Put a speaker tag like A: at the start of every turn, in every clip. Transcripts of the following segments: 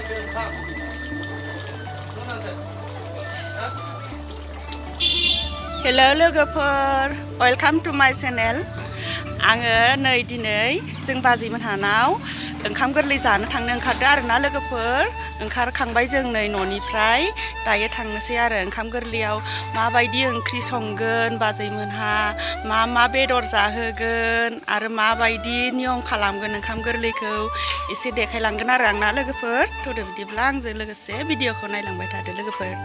A: Hello लोगोफोर, welcome to my channel. आङो नै दिनै जों बाजैमोनहानाव ओंखाम गोरलै जानो थांनो ओंखारदों आरोना लोगोफोर। ओंखारखांबाय जों नै न'निफ्राय दायो थांनोसै आरो ओंखाम गोरलैयाव माबायदि ओंख्रि संगोन बाजैमोनहा, मा बेदर जाहोगोन आरो माबायदि नियम खालामगोन ओंखाम गोरलैखौ एसे देखायलांगोन आरो आंना लोगोफोर। थौदो बिदिब्ला आंजों लोगोसे भिडिअखौ नायलांबाय थादो लोगोफोर।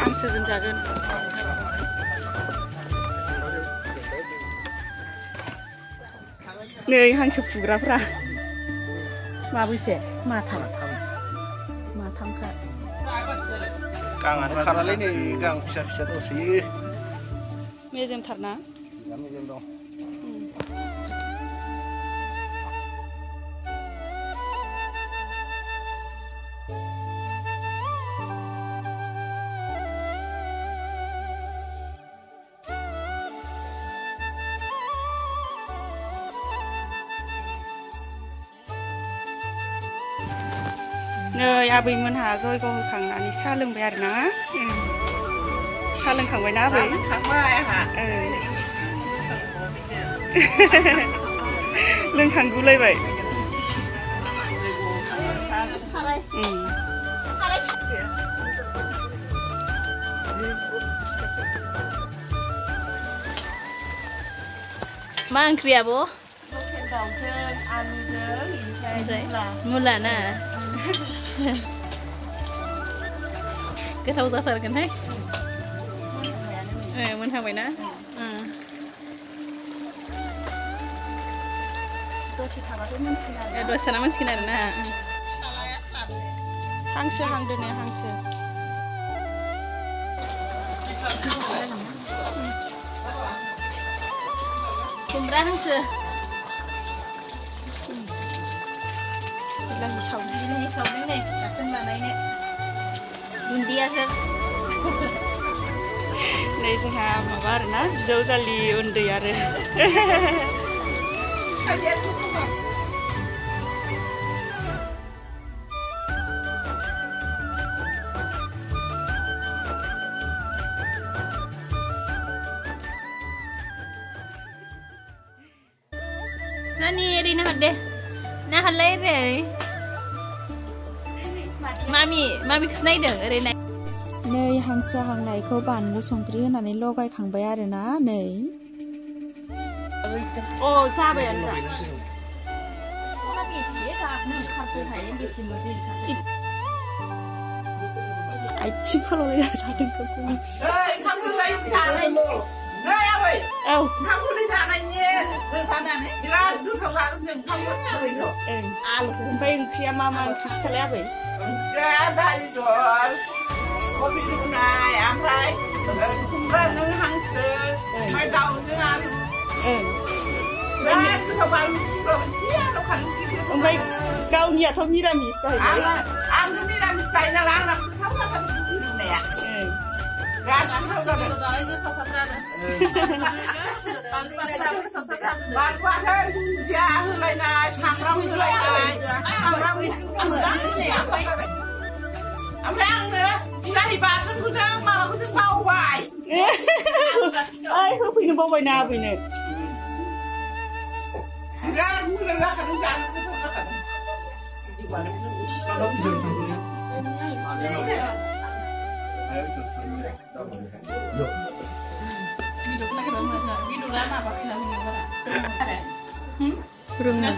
A: हांसोजों जागोन। नै हांसो फुग्राफ्रा माबैसे माथामखा।
B: गांआनो खारालै नै गां फिसा फिसा दंसोयो।
A: मेजेमथारना?
B: मेजेम दं। नै आबैमोनहा जयग होखांनानै साहा लोंबाय आरोना। साहा लोंखांबायना आबै?
C: लोंखांबाय आंहा।
A: लोंखांगुलायबाय।
C: मा ओंख्रि आब'?
A: लकेल दाउजों आलुजों ओमफ्राय
C: मुला ना? गोथाव जाथारगोनहाय। मोनहांबायना?
A: दसे थाबाथ' मोनसिगोन आरो।
C: दसे थाना मोनसिगोन आरो ना?
A: हांसो हांदो ने हांसो।
C: खुमब्रा हांसो।
A: बिलाहि सावदों
C: नै बाथोन बानायनो। दुन्दियाजों।
A: नै जोंहा माबा आरोना बिजावजालि उन्दै आरो।
C: Nani eri na hade, na halai re. Mami kesnai dong eri na.
A: नै हांसो हांनायखौ बानलु संख्रि होनानै लगायखांबाय आरोना नै। अ जाबायानो दा। आथिं फोलावलायना जादों खोखौ।
C: ओंखाम गोरलै जानायनि। नै आबै। औ। ओंखाम गोरलै जानायनि। बिराद गोथाव जागोन जों ओंखाम गोरलैखौ। आलुखौ।
A: ओमफ्राय ओंख्रिया मा ओंख्रि खिथालाय आबै?
C: ओंख्रिया दालि जहल, कबि रुनाय, ओमफ्राय खुमब्राजों हांसो, ओमफ्राय दाउजों आलु। बिराद गोथाव बानलु सिब्र'
A: ओमफ्राय गावनियाथ' मिरामिस जाहैबाय।
C: आंथ' मिरामिस जायो नालाय आंना गोथाव जाथारदों कबि रुनाया। बिराद गोथाव जादों। बानलुआसो दुन्दिया होलायनाय, सामब्राम होलायनाय, सामब्राम ओमफ्राय आंनो बिलाहि बाथोनखौजों माबाखौजों बावबाय।
A: ओइ होफैनो बावबायना आबैनो।
C: बिराद मोजां जाखादों जानो गोथाव जाखादों।
A: Rungna.